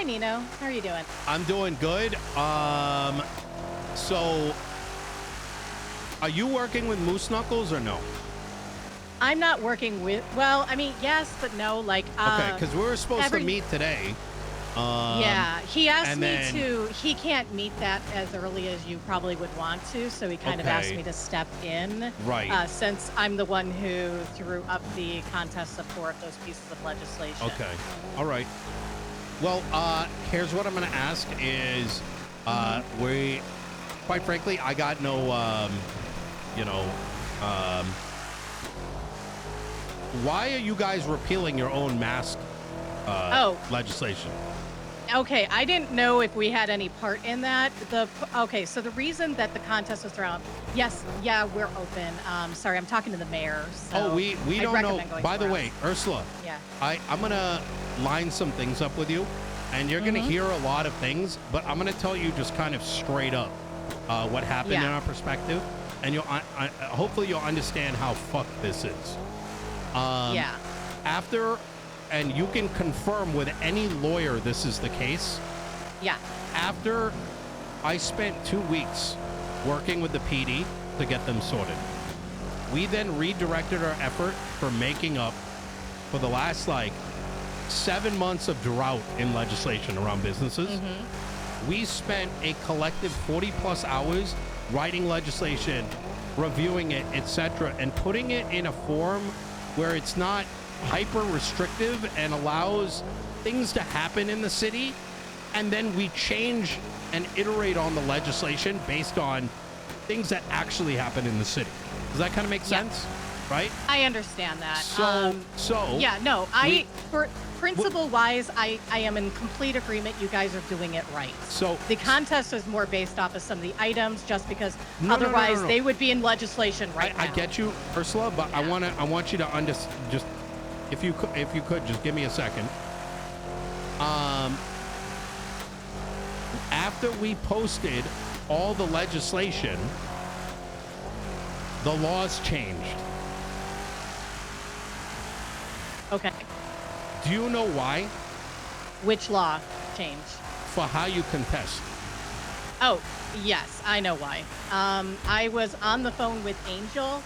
Hi, Nino. How are you doing? I'm doing good. So, are you working with Moose Knuckles or no? I'm not working with, well, I mean, yes, but no, like, Okay, because we were supposed to meet today. Yeah, he asked and me then- to, he can't meet that as early as you probably would want to, so he kind of asked Okay. me to step in. Right. Since I'm the one who threw up the contest of 4 of those pieces of legislation. Okay. All right. Well, here's what I'm going to ask is, we, quite frankly, I got no, why are you guys repealing your own mask legislation? Okay, I didn't know if we had any part in that. Okay, so the reason that the contest was thrown, yes, yeah, we're open. Sorry, I'm talking to the mayor. So We I'd don't know. recommend going By the somewhere way, else. Ursula, Yeah. I'm gonna line some things up with you, and you're gonna hear a lot of things, but I'm gonna tell you just kind of straight up what happened in our perspective, and you'll hopefully you'll understand how fucked this is. Yeah. After. And you can confirm with any lawyer this is the case. Yeah. After I spent 2 weeks working with the PD to get them sorted, we then redirected our effort for making up for the last 7 months of drought in legislation around businesses. We spent a collective 40 plus hours writing legislation, reviewing it, etc., and putting it in a form where it's not hyper restrictive and allows things to happen in the city, and then we change and iterate on the legislation based on things that actually happen in the city. Does that kind of make sense? Right? I understand that. So yeah, no, for principle wise, I am in complete agreement. You guys are doing it right. So the contest is more based off of some of the items, just because No. they would be in legislation right now. I get you, Ursula, but I want you to understand. Just if you could just give me a second. After we posted all the legislation, the laws changed. Okay. Do you know why? Which law changed? For how you contest. Oh, yes, I know why. I was on the phone with Angel,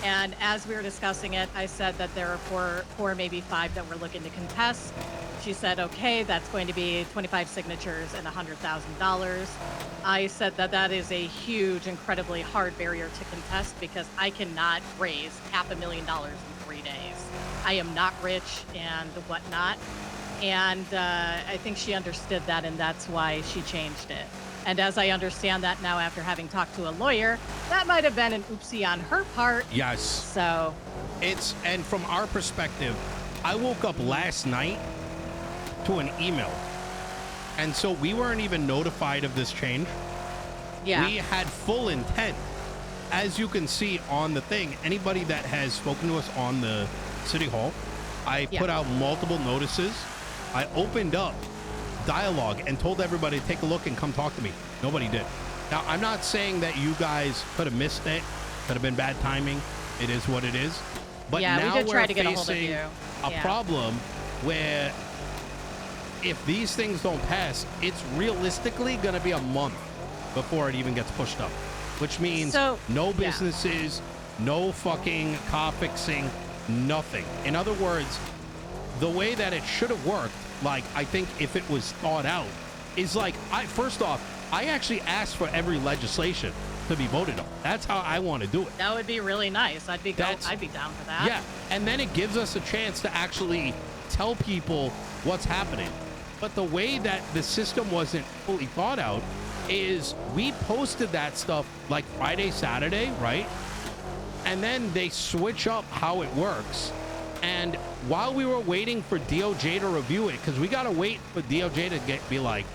and as we were discussing it, I said that there are four, maybe 5 that we're looking to contest. She said, okay, that's going to be 25 signatures and $100,000. I said that that is a huge, incredibly hard barrier to contest because I cannot raise $500,000 in 3 days. I am not rich and whatnot. And I think she understood that, and that's why she changed it. And as I understand that now after having talked to a lawyer, that might have been an oopsie on her part. Yes. So And from our perspective, I woke up last night to an email. And so we weren't even notified of this change. Yeah. We had full intent. As you can see on the thing, anybody that has spoken to us on the City Hall, I put out multiple notices. I opened up dialogue and told everybody to take a look and come talk to me. Nobody did. Now, I'm not saying that you guys could have missed it, could have been bad timing. It is what it is. But now we did try to we're get a hold of facing you. a problem where if these things don't pass, it's realistically going to be a month before it even gets pushed up, which means no businesses, no fucking car fixing, nothing. In other words, the way that it should have worked, I think if it was thought out, is first off, I actually asked for every legislation to be voted on. That's how I want to do it. That would be really nice. I'd be down for that. Yeah, and then it gives us a chance to actually tell people what's happening. But the way that the system wasn't fully thought out is we posted that stuff Friday, Saturday, right? And then they switch up how it works. And while we were waiting for DOJ to review it, because we got to wait for DOJ to be like,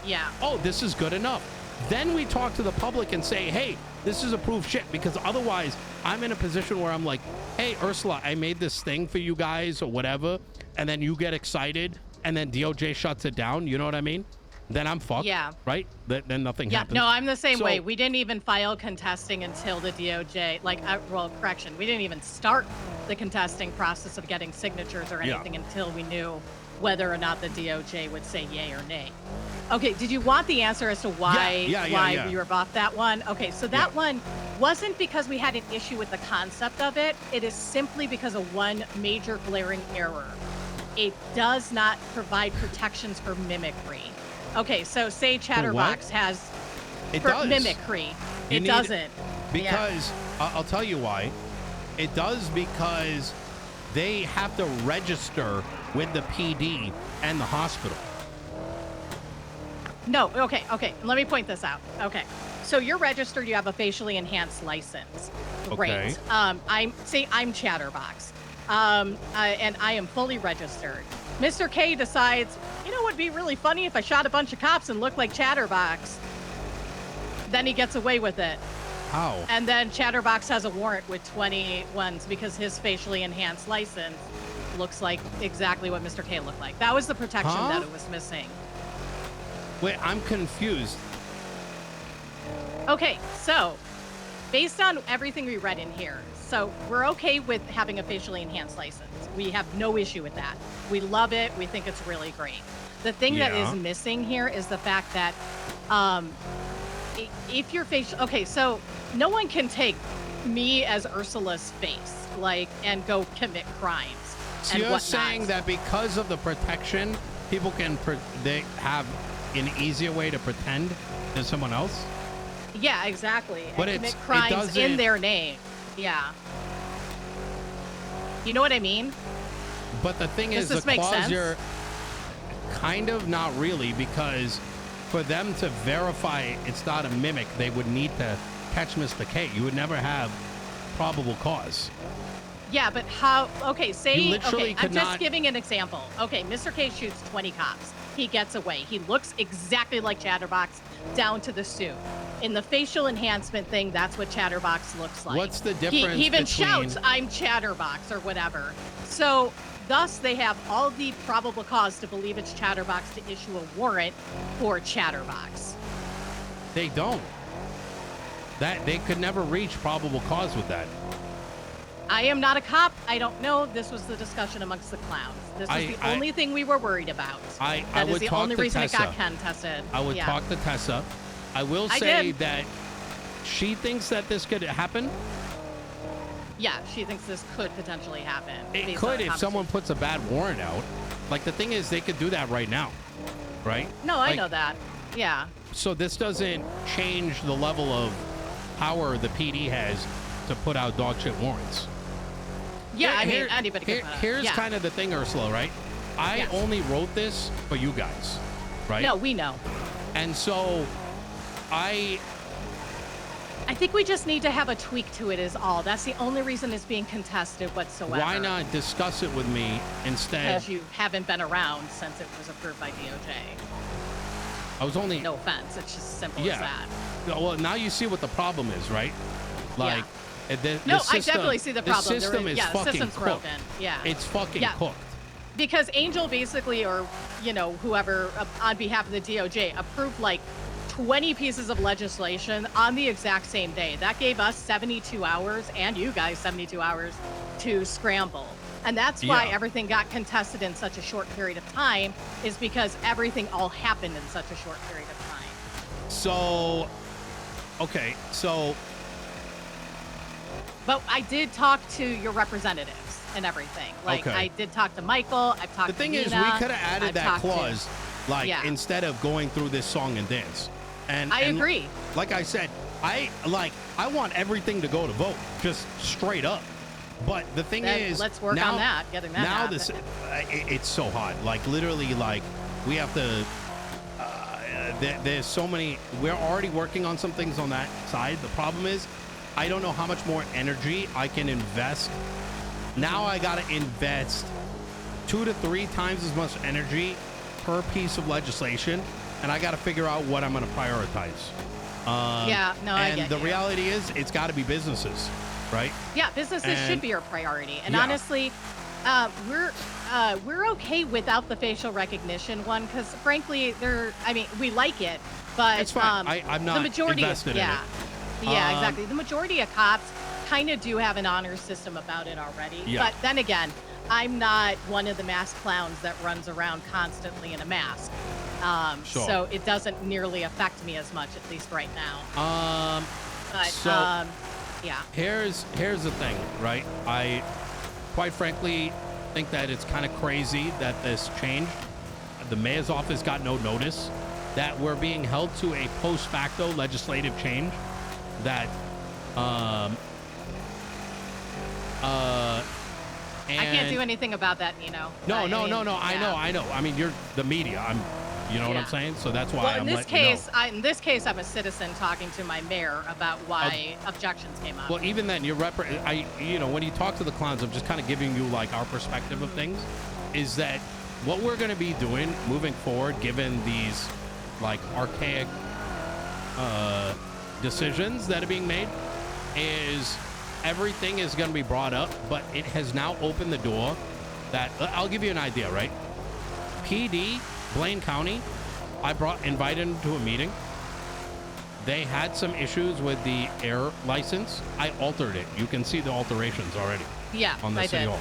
oh, this is good enough. Then we talk to the public and say, hey, this is approved shit. Because otherwise, I'm in a position where I'm like, hey, Ursula, I made this thing for you guys or whatever. And then you get excited and then DOJ shuts it down. You know what I mean? Then I'm fucked. Yeah. Right? Then nothing happens. No, I'm the same way. We didn't even file contesting until the DOJ, we didn't even start the contesting process of getting signatures or anything until we knew whether or not the DOJ would say yay or nay. Okay, did you want the answer as to why Yeah. we were off that one? Okay, so that Yeah. one wasn't because we had an issue with the concept of it. It is simply because of one major glaring error. It does not provide protections for mimicry. Okay, so say Chatterbox has It for does. mimicry. You It need- doesn't. Because I'll tell you why. It does because they have to register with the PD and the hospital. No, okay. Let me point this out. Okay. So you're registered, you have a facially enhanced license. Great. Okay. I'm Chatterbox. And I am fully registered. Mr. K decides, you know, it'd be really funny if I shot a bunch of cops and looked like Chatterbox. Then he gets away with it. How? And then Chatterbox has a warrant with 20 ones because his facially enhanced license looks like exactly what Mr. K looked like. That was the protection that it was missing. Wait, I'm confused. Okay, so based on everything we read in here, so we're okay with having a facially enhanced license. We have no issue with that. We love it. We think it's really great. The thing that is missing here is the fact that if your facial, okay, so no one can take me as Ursula's face, like, and go commit crimes. So and you're whatnot. saying that because of the protection, people can they have an easier way to pretend than someone else? Yeah, exactly. But and it commit crimes doesn't- in their name. Yeah. You know what I mean? But the thing Does is, this the make clause sense? you're kind of not really, because for them to verify it's not a mimic, they would need to catch Mr. K. You would never have probable cause. Yeah, but how? Okay, say. You literally Okay, could I'm just not- giving an example. Okay, Mr. K shoots 20 cops. He gets away. He looks exactly like Chatterbox down to the suit. In the facial enhancement thing, that's what Chatterbox looks like. What's the difference He even between- shouts, "I'm Chatterbox" or whatever. So, thus, they have all the probable cause to believe it's Chatterbox to issue a warrant for Chatterbox. They don't. That they could never reach probable cause with that. I am not a cop. I don't know. This was the discussion amongst the clowns. This was the only thing we were worried about. I That is would the talk only to reason Tessa. it got contested. I would Yeah. talk to Tessa. I will I say did. that she thinks that this could happen. Yeah, she thinks this could potentially happen. It based could on if someone puts a bad warrant out. Like, the thing is, they could do that right now, right? No, I Like, know that. Yeah. So this doesn't change the level of power the PD has to put out dog shit warrants. Yeah, I mean, Here- anybody here- could put it. Here's Yeah. kind of the thing, Ursula, right? I Yes. only wrote this for you guys, right? No, we know. And so I I think we just need to have a tweak to it is all. That's the only reason it's being contested whatsoever. why not discuss it with me instead? Because you haven't been around since it was approved by DOJ. I was only No offense. It's just simple as yeah. that. Well, now you see what the problem is, right? Like, the No, system, I definitely see the problem. The system is the fucking system's cooked. broken. Yeah. It's fucking Yeah. cooked. Because Angel basically, or, you know, whoever on behalf of the DOJ approved like 20 pieces of legislation on the exact same day. That gave us 72 hours and you guys 72 hours to scramble. And that's why Yeah. everything got contested in such a short period of time, is because everything all happened in such a short period of time. So, okay, so But I did talk to your representatives and everything. Like, Okay. I did talk to Michael. I've talked the to thing is, Nina, we could have added I've that talked to- clause, like, Yeah. instead of going through this song and dance. And I agree. Like I said, I want everything to go to vote, just straight up. But the thing Then is, let's work now, on that, getting that now happen. it's so hard. Like, literally, like, we have to. There's so many. We're already working on some things on that side. The problem is, I don't know how much more energy I can invest. Now I gotta invest 2 to 3 times as much energy per piece of legislation, and I gotta figure out what I'm gonna prioritize. Yeah, no, I and get the you. reality is, it's got to be businesses, right? Yeah, businesses And- should be your priority. And Yeah. honestly, we're okay without the facial recognition one because frankly, we like it, but It's fine. I'm not the majority invested in yeah. it. Yeah, exactly. The majority of cops kind of do have an honor system about it already. Yeah. But then again, I'm not one of the mask clowns that runs around constantly in a mask. Sure. So it doesn't nearly affect me as much, at least right now. But So yeah. here's the thing, right? I quite frankly think that it's kind of crazy that this changed. The mayor's office got no notice that we're being held to a post facto legislative change that and I can't do anything about that, Nino. No. I know. I mean, you're the media. You know what I'm saying? So that's why well, I'm letting in this case, I'm a citizen talking to my mayor about why objections came up. Well, even then, when you talk to the clowns, I'm just kind of giving you like our perspective of things. Is that what we're going to be doing moving forward, given these like archaic decisions that are being made? Is everything is going to be brought up, but it has now opened the door that I'll give you an idea, right? PD, Blaine County, invited them to a meeting. They had some issues with the air license. I altered it. You can see the alterations already. Yeah, on the I city did. hall.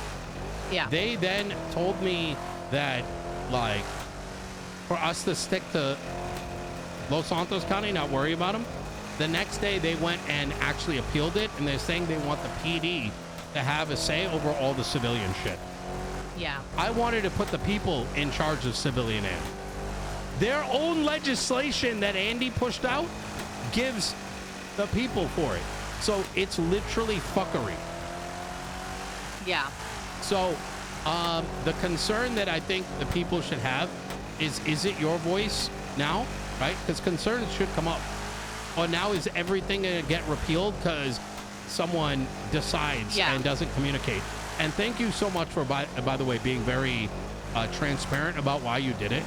Yeah. They then told me that, like, for us to stick to Los Santos County, not worry about them. The next day, they went and actually appealed it, and they're saying they want the PD to have a say over all the civilian shit. Yeah. I wanted to put the people in charge of civilian air. Their own legislation that Andy pushed out gives the people for it. So it's literally fuckery. Yeah. So the concern that I think the people should have is it your voice now, right? Because concerns should come up. Or now is everything going to get repealed because someone decides and doesn't communicate? And thank you so much for, by the way, being very transparent about why you did it.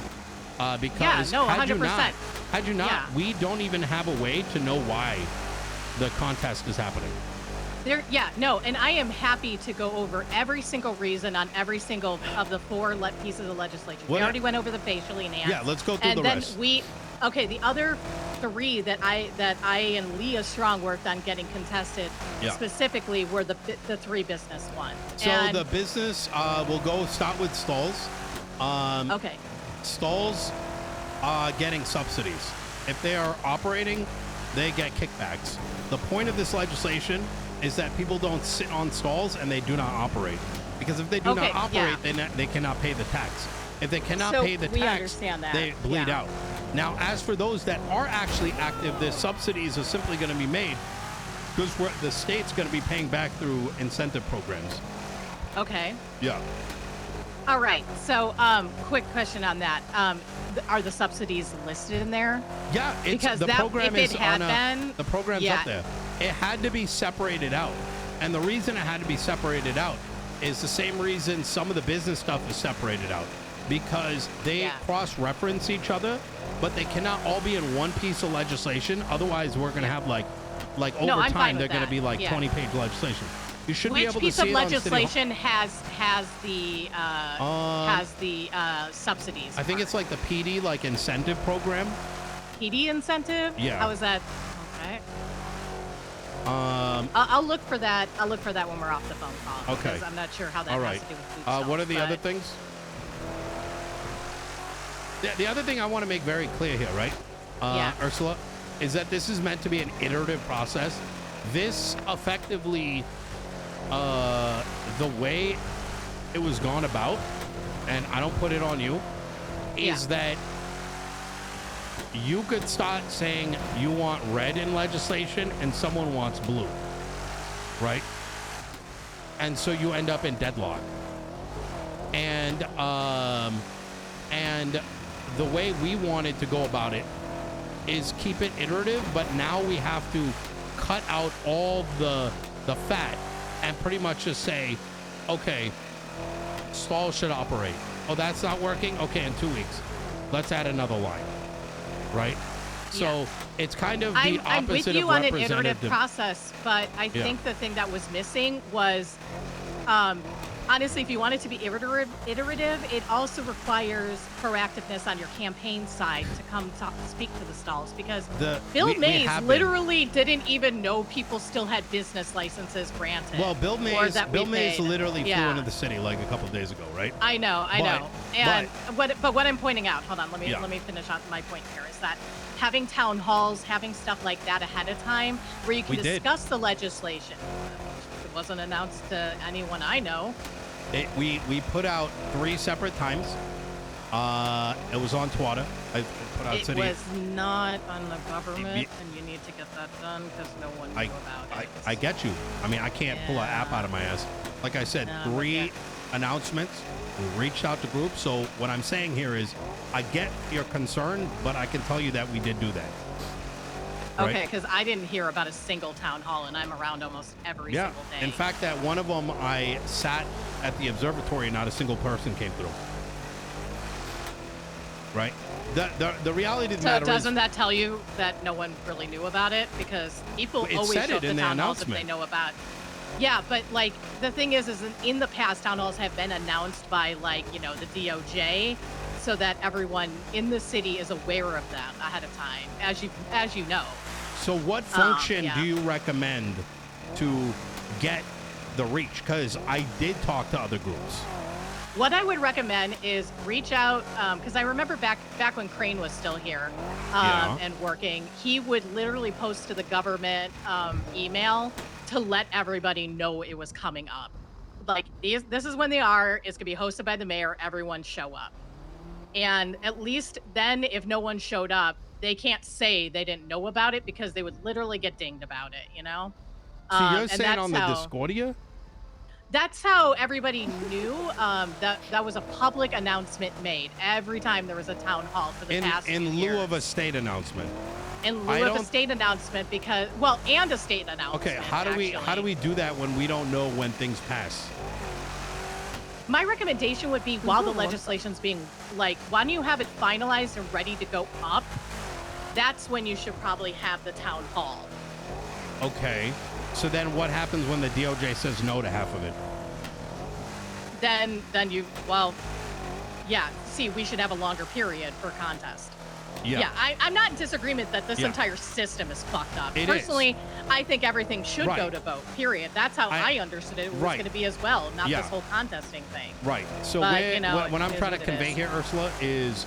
Because 100%. Had you not, we don't even have a way to know why the contest is happening. And I am happy to go over every single reason on every single of the four pieces of legislation. We already went over the facially enhanced. Yeah, let's go through the rest. The other three that I and Leah Strong worked on getting contested specifically were the three business ones. So the business, we'll start with stalls. Okay. Stalls are getting subsidies. If they are operating, they get kickbacks. The point of this legislation is that people don't sit on stalls and they do not operate. Because if they do not operate, they cannot pay the tax. If they cannot pay the tax, they bleed out. Now, as for those that are actually active, the subsidies are simply going to be made because the state's going to be paying back through incentive programs. Okay. Yeah. All right. So, quick question on that. Are the subsidies listed in there? Yeah, because the program if is it had been, the program's up there. It had to be separated out. And the reason it had to be separated out is the same reason some of the business stuff is separated out. Because they cross-reference each other, but they cannot all be in one piece of legislation. Otherwise, we're going to have like over time, they're going to be like 20-page legislation. You should be able to see it on City Hall. Which piece of legislation has the subsidies? I think it's like the PD incentive program. PD incentive? Yeah. How is that? Okay. I'll look for that. I'll look for that when we're off the phone call. Okay. Because I'm not sure how that has to do with food what are the stalls, other things? The other thing I want to make very clear here, right, Ursula, is that this is meant to be an iterative process. This effectively, the way it was gone about, and I don't put it on you, is that you could start saying you want red in legislation and someone wants blue, right? And so you end up in deadlock. And the way we wanted to go about it is keep it iterative, but now we have to cut out all the fat and pretty much just say, okay, stalls should operate. Oh, that's not working? Okay, in 2 weeks, let's add another line, right? So it's kind of the opposite of representative. I'm with you on an iterative process, but I think the thing that was missing was honestly, if you want it to be iterative, it also requires proactiveness on your campaign side to come talk, speak to the stalls because Bill We Mays have been. literally didn't even know people still had business licenses granted. Well, Bill Mays paid. literally flew Yeah. into the city like a couple days ago, right? I know. And but what I'm pointing out, hold on, let Yeah. me finish on my point here, is that having town halls, having stuff like that ahead of time where you can We did. discuss the legislation. It wasn't announced to anyone I know. We put out 3 separate times. It was on Twitter. I put out It city. was not on the government, and you need to get that done because no one knew about it. I get you. I mean, I can't pull an app Yeah. out of my ass. Like I said, No, 3 okay. announcements. We reached out to groups. So what I'm saying here is, I get your concern, but I can tell you that we did do that. Right? Okay, because I didn't hear about a single town hall, and I'm around almost every Yeah. single day. In fact, at one of them, I sat at the observatory, and not a single person came through. Right? The reality of the So matter doesn't is, that tell you that no one really knew about it? Because people It always said show it up to in the town halls if they announcement. know about. Yeah, but like the thing is in the past, town halls have been announced by like the DOJ, so that everyone in the city is aware of them ahead of time, as you know. so what function yeah. do you recommend to get the reach? Because I did talk to other groups. What I would recommend is reach out, because I remember back when Crane was still here Yeah. and working, he would literally post to the government email to let everybody know it was coming up. Like, this is when they are. It's going to be hosted by the mayor. Everyone show up. And at least then, if no one showed up, they can't say they didn't know about it because they would literally get dinged about it. So you're And saying on the Discordia? that's how everybody knew that was a public announcement made every time there was a town hall for the past In few lieu years. of a state announcement. In I lieu of a don't- state announcement and a state announcement. Okay, how do we do that when we don't know when things pass? My recommendation would be while the legislation's being why don't you have it finalized and ready to go up? That's when you should probably have the town hall. Okay. So then what happens when the DOJ says no to half of it? Then see, we should have a longer period for contest. Yeah. I'm not in disagreement that this Yeah. entire system is fucked up. It Personally, I think everything should Right. go to vote, period. That's how I understood it was Right. going to be as well, not Yeah. this whole contesting thing. Right. So But, what I'm it is trying to what it convey is. here, Ursula, is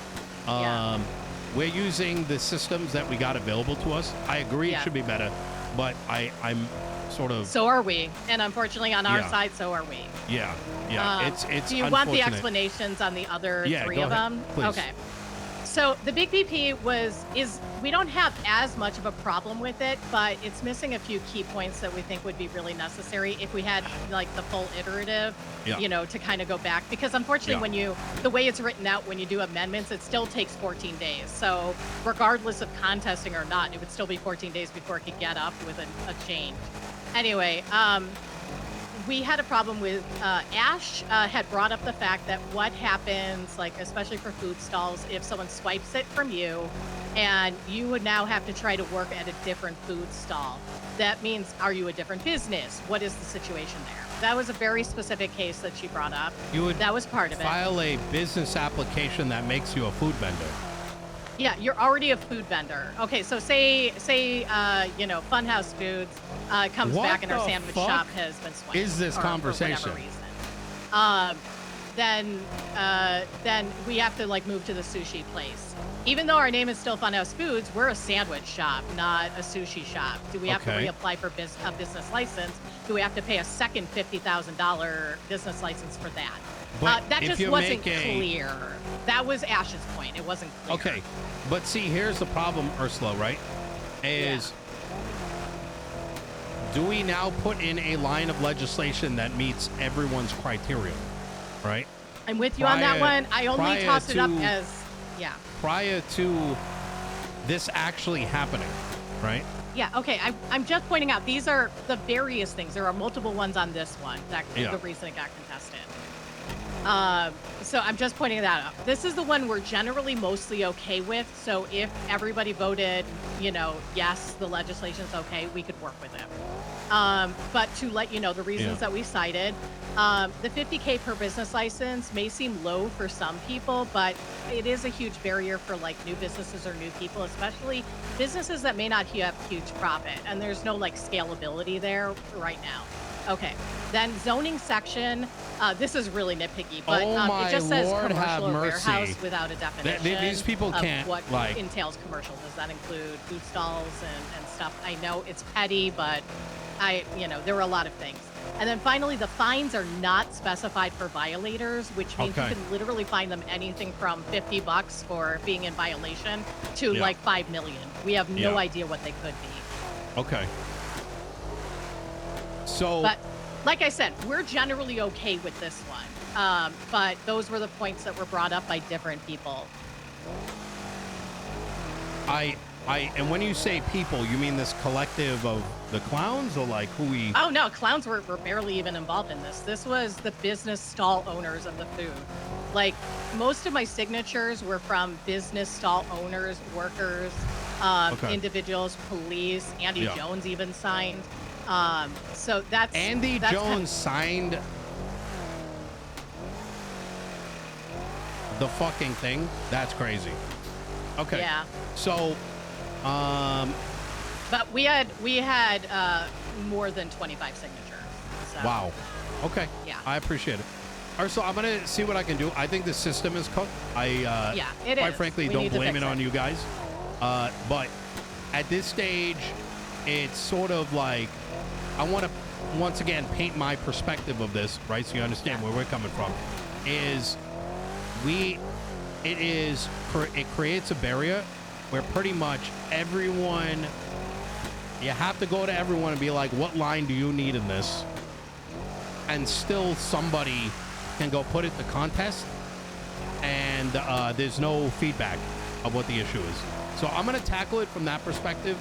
we're using the systems that we got available to us. I agree Yeah. it should be better, but I'm sort of So are we. And unfortunately, on our Yeah. side, so are we. yeah. It's Do you want the unfortunate. explanations on the other Yeah, 3 go of ahead, them? please. Okay. So the Big BP is we don't have as much of a problem with it, but it's missing a few key points that we think would be really necessary if we had like the full iterative, Yeah. to kind of go back. Because unfortunately, Yeah. the way it's written out, when you do amendments, it still takes 14 days. So regardless of contesting or not, it would still be 14 days before it could get up with a change. Anyway, we had a problem with Ash had brought up the fact that what happens, like especially for food stalls, if someone swipes it from you and you would now have to try to work at a different food stall. That means, are you a different business? What is the situation there? That was a very specific case that she brought up. You would That was part of it. file a business application that makes you a food vendor. Yeah, you're already a food vendor. Okay, so say Funhouse Foods comes What back and our the sandwich fuck shop has been swiped. is this or conversation? For whatever reason. Then we have to move to the sushi place. Even though our name is still Funhouse Foods, we're a sandwich shop, not a sushi shop. Do we have to Okay. reapply for a business license? Do we have to pay a second $50,000 business license for that? But That if just you wasn't make a- clear. That was Ash's point. It wasn't clear. Okay, but see, here's the problem, Ursula, right? Is do we now put in a line of legislation that meets everyone's criteria, right? I'm with you on that Prior- one. I only prior tossed it up to- as, Prior to this actually happening, right? Yeah, okay. I'm just pointing out, these are the various things. There are multiple ones on this one, the reason it got contested. So I'm just pointing that out. This is the one we're generally mostly okay with. So if everybody voted, yes, the legislation's okay, we could work with it. But to let you know, the reasons that we cited, the 50K per business license may seem low for some people, but it is a huge barrier for like new businesses or new people, especially businesses that may not have huge profit. And there's no like scalability there right now. Okay. Then zoning section, this is really nitpicky, but it just says Lord, commercial or mercy. warehouse without a definition. These people of can't, what like, entails commercial. Does that include food stalls and stuff? I know it's petty, but there were a lot of things. And then finally, the fines are not specified for violators, which means you can literally fine them anything from $50 for being in violation to like 5 million. We have no idea what they could be. Okay. So, but like I said, we're generally okay with this one. But those were the points that were brought up by different people. And when you say people, you mean this collective of the clowns, or like who we? Oh no, clowns were barely even involved in this. This was the business stall owners of the food. Like most of my signatures were from business stall owners, workers, individuals, police. Andy Jones even signed. So that's Andy Jones signed the fucking thing. That's crazy. Okay. Yeah. So, but we had more than 25 signatures. So. Wow. Okay. Yeah. I appreciate it. All right, so I'm gonna see what I can do. I think the system is cooked. Quite frankly, don't blame it on you guys. But at this stage, it's sort of like I want to once again paint my perspective of this, right? So you understand where we're coming from. It creates a barrier where pretty much everyone, you have to go to everyone and be like, what line do you need in this? And still somebody can go put it to contest, and there's no feedback of what the issue is. So I'm going to tackle it from that perspective,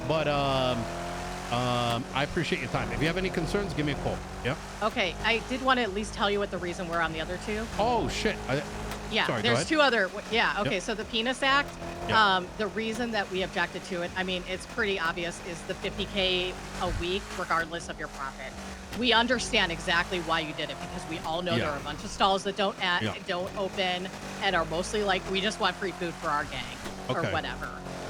but I appreciate your time. If you have any concerns, give me a call. Yeah? Okay, I did want to at least tell you what the reason we're on the other two. Oh, shit. Yeah, sorry, there's two other. Yeah, okay. Yep. So the Penis Act, the reason that we objected to it, I mean, it's pretty obvious, is the 50K a week, regardless of your profit. We understand exactly why you did it, because we all know there are a bunch of stalls that don't open and are mostly like, we just want free food for our gang or whatever.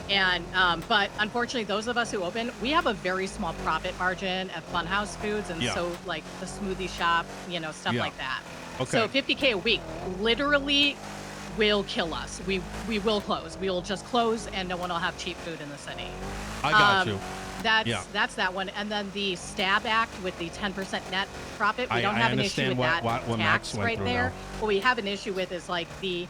And but unfortunately, those of us who open, we have a very small profit margin at Funhouse Foods, and so like the smoothie shop, stuff like that. Okay. So 50K a week literally will kill us. We will close. We will just close, and no one will have cheap food in the city. I got you. That's that one. And then the STAB Act with the 10% net profit. We don't have an issue with that tax right there. What we have an issue with is like the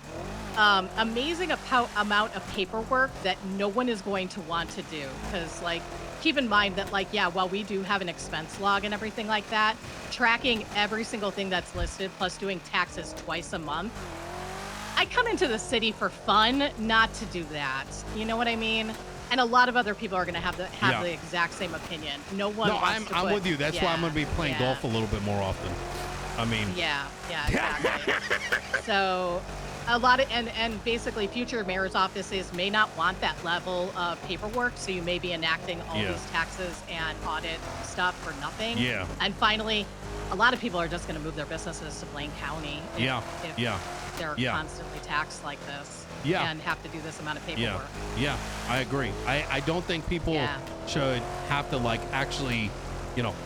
amazing amount of paperwork that no one is going to want to do, because like keep in mind that like while we do have an expense log and everything like that, tracking every single thing that's listed plus doing taxes twice a month, I come into the city for fun, not to do that. You know what I mean? And a lot of other people are going to have the exact same opinion. No one. No, I'm with you. That's why I'm going to be playing golf a little bit more often. I mean. Yeah, exactly. So, a lot of and basically, future mayor's offices may not want that level of paperwork, so you may be enacting all these taxes and audit stuff for nothing. Yeah. And finally, a lot of people are just going to move their businesses to Blaine County. If they're constantly taxed like this. And have to do this amount of paperwork. Yeah, I agree. I don't think people should have to like actually,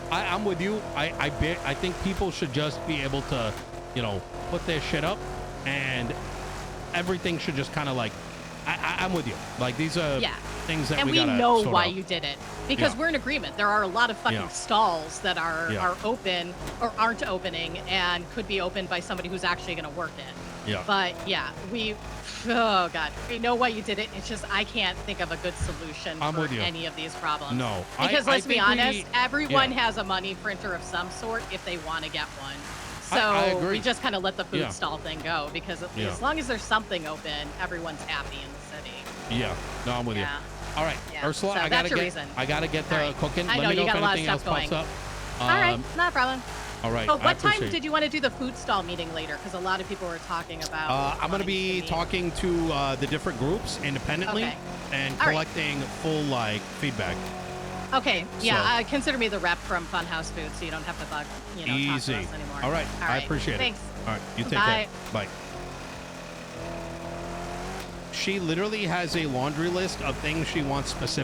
I'm with you. I think people should just be able to, put their shit up, and everything should just kind of like, I'm with you. Like these are things that we know why you did it, because we're in agreement. There are a lot of fucking stalls that are open or aren't opening and could be opened by somebody who's actually going to work it. Yeah. But oh God, we know why you did it. It's just I can't think of a good solution for any of these problems. No, because let's be honest, everyone has a money printer of some sort if they want to get one. So we just kind of let the food stall thing go, because as long as there's something open, everyone's happy in the city. Yeah, no, I'm with you. All right, Ursula, so I gotta get cooking. I know, Let me know you got if a lot of anything stuff else going. pops up. All right, not a problem. All right. But what time did you want to do the food stall meeting later? Because a lot of people were talking about. I'm going to be talking to the different groups independently and collecting full feedback. Okay, yeah, So- consider me the rep from Funhouse Food, so you don't have to talk to Easy. us anymore. All right. I appreciate Thanks. it. All right. You take Bye. care. Bye. She literally has a laundry list of things she wants specific.